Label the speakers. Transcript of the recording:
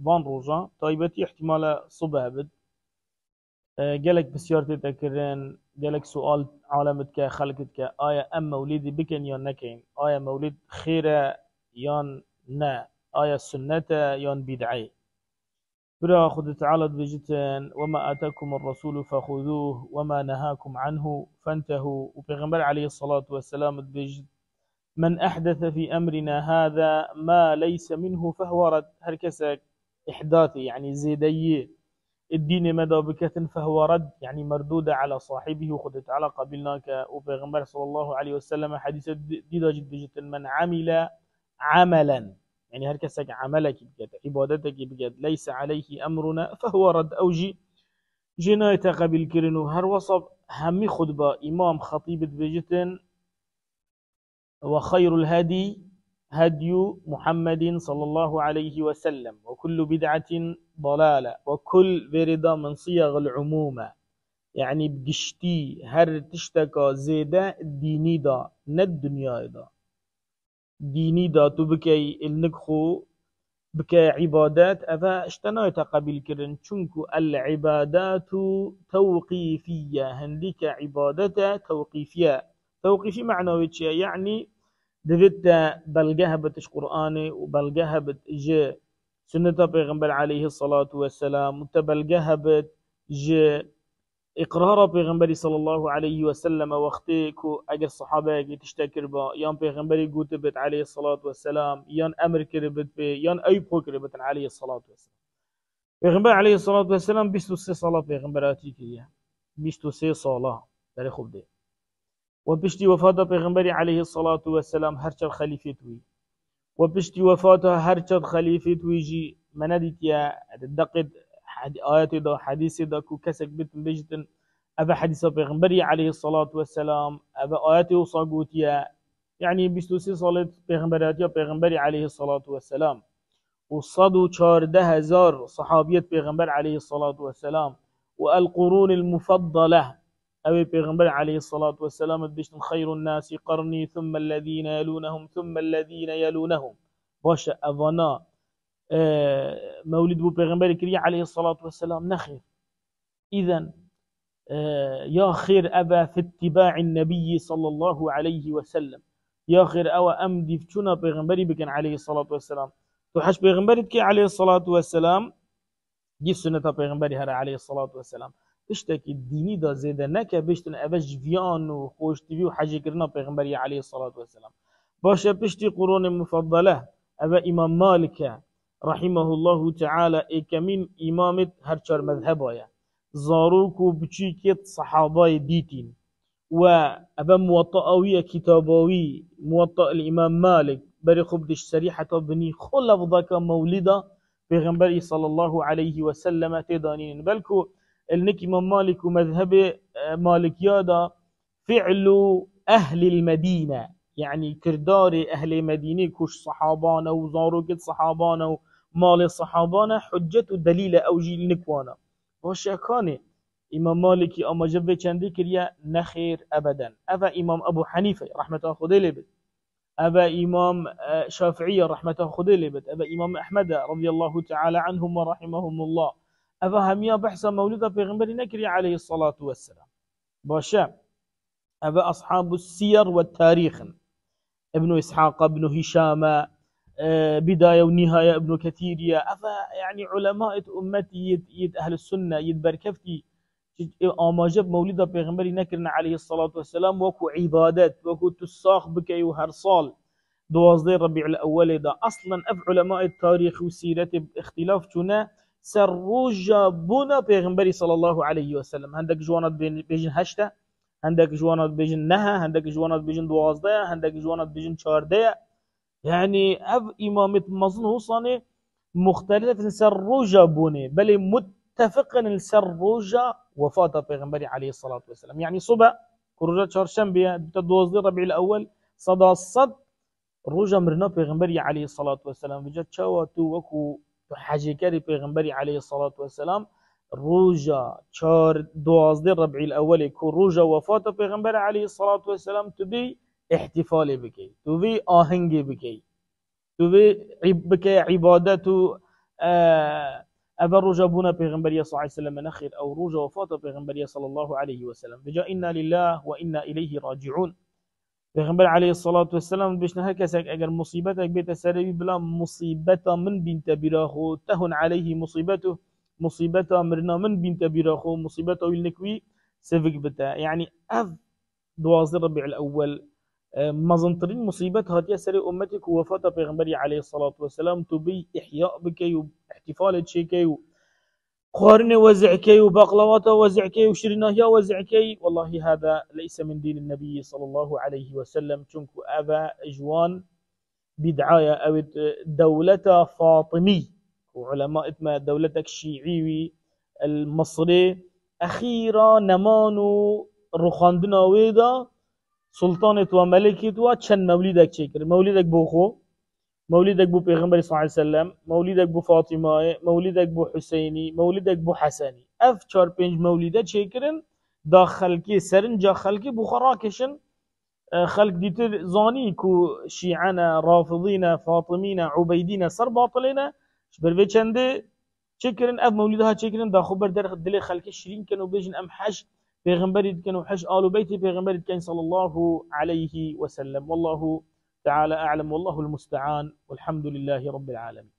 Speaker 1: فان روجا تايبتي احتمال صبح بد. قالك بسيارتي تكرن قالك سؤال عالمتك خلقتك آية أم مولدي بكن يان نكين آية مولد خيرة يان نا آية سنة يان بدعي برا خد تعالى بجتن وما آتاكم الرسول فخذوه وما نهاكم عنه فانتهوا وبيغمبر عليه الصلاة والسلام بجت من أحدث في أمرنا هذا ما ليس منه فهو رد هركسك إحداثي يعني زيدية الدين مدى بكة فهو رد يعني مردود على صاحبه وخذت على قبلناك وبيغمبر صلى الله عليه وسلم حديث دي داجت بجت من عمل عملا يعني هركسك عملك بجد عبادتك بجد ليس عليه أمرنا فهو رد أوجي جناية قبل كرنو هر وصف همي خطبة إمام خطيب بجتن وخير الهدي هدي محمد صلى الله عليه وسلم وكل بدعة ضلالة وكل فردا من صيغ العمومة يعني بقشتي هر تشتكى زيادة ديني دا ند الدنيا دا ديني دا تبكي النكخو بكى عبادات أفا اشتنا قبل كرن شنكو العبادات توقيفية هنديك عبادة توقيفية توقيفي معنى ويتشي يعني دفت بلقاها بتش قرآني وبلقاها بتج سنة بيغمبر عليه الصلاة والسلام وتبلقاها بتج إقرار بيغمبري صلى الله عليه وسلم وقتيكو أجر صحابة تشتكر با يان بيغمبري قوتبت عليه الصلاة والسلام يان أمر كربت بي يان أيبو كربت عليه الصلاة والسلام بيغمبر عليه الصلاة والسلام بيستو سي صلاة بيغمبراتي كريا بيستو سي صلاة داري خوب دي وبشتي وفاة بيغمبري عليه الصلاة والسلام هرشل خليفة وي وبشتي وفاته هرشل خليفة ويجي مندت يا دقد آيات دا حديث دا كو كسك بيت بجتن أبا حديث بيغمبري عليه الصلاة والسلام أبا آيات وصاقوتيا يعني بيستوسي صلاة بيغمبراتيا بيغمبري عليه الصلاة والسلام وصدو 14,000 صحابية بيغمبر عليه الصلاة والسلام والقرون المفضلة أبي بيغمبر عليه الصلاة والسلام بيشتن خير الناس قرني ثم الذين يلونهم ثم الذين يلونهم باش أظنا مولد بو بيغمبر كريم عليه الصلاة والسلام نخير إذن يا خير أبا في اتباع النبي صلى الله عليه وسلم يا خير أو أمدي فتشنا بيغمبري بكن عليه الصلاة والسلام تحش بيغمبري كي عليه الصلاة والسلام جيب سنة بيغمبري هذا عليه الصلاة والسلام تشتكي الديني دا زيدا نكا بيشتن أبش فيان وخوش تبي وحاجة كرنا بيغمبري عليه الصلاة والسلام باشا بشتي قرون مفضلة أبا إمام مالك رحمه الله تعالى كمين إمامة هرشار مذهبايا زاروكو بچيكت صحاباي ديتين وأبا موطئوية كتابوي موطئ الإمام مالك بري خبدش سريحة بني خلف ذاك مولدة بيغنبري صلى الله عليه وسلم تدانين بلكو النك إمام مالك ومذهب مالك يادا فعل أهل المدينة يعني كردار أهل مدينة كش صحابانا وزاروكت صحابانا ومال صحابانا حجة دليل أوجي النكوانا وشاكاني إمام مالكي أما جبه چندی كريا نخير أبدا أفا إمام أبو حنيفة رحمة الله خده لبت أبا إمام شافعية رحمة الله خده لبت أبا إمام أحمد رضي الله تعالى عنهم ورحمهم الله أفا هميا بحثا مولدة بيغنبري نكري عليه الصلاة والسلام باشا أبا أصحاب السير والتاريخ ابن إسحاق ابن هشام بداية ونهاية ابن كثير أفا يعني علماء أمتي يد أهل السنة يد بركفتي آماجه مولد پیغمبری نکرن علیه الصلاة والسلام وكو عبادات وكو تساق بكي وهر صال 12 ربيع الأول دا أصلا أف علماء التاريخ والسيرة باختلاف كنا سروجا بنا پیغمبری صلى الله عليه وسلم هندك جوانات بيجن هشتا هندك جوانات بيجن نها هندك جوانات بيجن 12 هندك جوانات بيجن 14 يعني أف إمامة مظن وصاني مختلف سروجا بني بل متفقا السروجا وفاة پیغمبر عليه الصلاة والسلام يعني صبح كروجا چهارشنبه تدوزدي ربيع الأول صدا صد روجا مرنا پیغمبر عليه الصلاة والسلام وجا چاواتو وكو حاجيكاري پیغمبر عليه الصلاة والسلام روجا چهار دوازدي ربيع الأول كروجا وفاة پیغمبر عليه الصلاة والسلام تبي احتفال بكي تبي آهنگ بكي تبي بكي عبادته أبا رجا بنا پیغمبرية صلى الله عليه وسلم نخير أو رجا وفاة پیغمبرية صلى الله عليه وسلم بجا إنا لله وإنا إليه راجعون. پیغمبر عليه الصلاة والسلام بيشنا هر كسك أجر مصيبتك بيت سري بلا مصيبة من بنت براخو تهن عليه مصيبته مصيبة مرنا من بنت براخو مصيبته والنكوي سفك بتا يعني أف دوازر ربيع الأول مظنطرين مصيبة هاتيا سري أمتك ووفاة پیغمبر عليه الصلاة والسلام تبي إحياء بكي واحتفال شيكي قارن وزعكي وبقلوات وزعكي وشرناهيا وزعكي والله هذا ليس من دين النبي صلى الله عليه وسلم چونكو أبا إجوان بدعاية أو دولة فاطمي وعلماء ما دولتك الشيعي المصري أخيرا نمانو رخاندنا ويدا سلطانة وملكة وچن مولدك شكر مولدك بوخو مولدك بو پیغمبر صلى الله عليه وسلم مولدك بو فاطمه مولدك بو حسيني مولدك بو حسني اف 4 5 مولده چیکرن داخل کی سرن جا خلقی بخارا کشن خلق ديتر زاني كو شيعنا رافضين فاطمين عبيدين سر باطلين شبر چنده چكرن اف مولدها چكرن دا خبر در دل خلق شيرين كانوا بيجن ام حج پیغمبر كانوا حج آل بيت پیغمبر كان صلى الله عليه وسلم والله تعالى أعلم والله المستعان والحمد لله رب العالمين.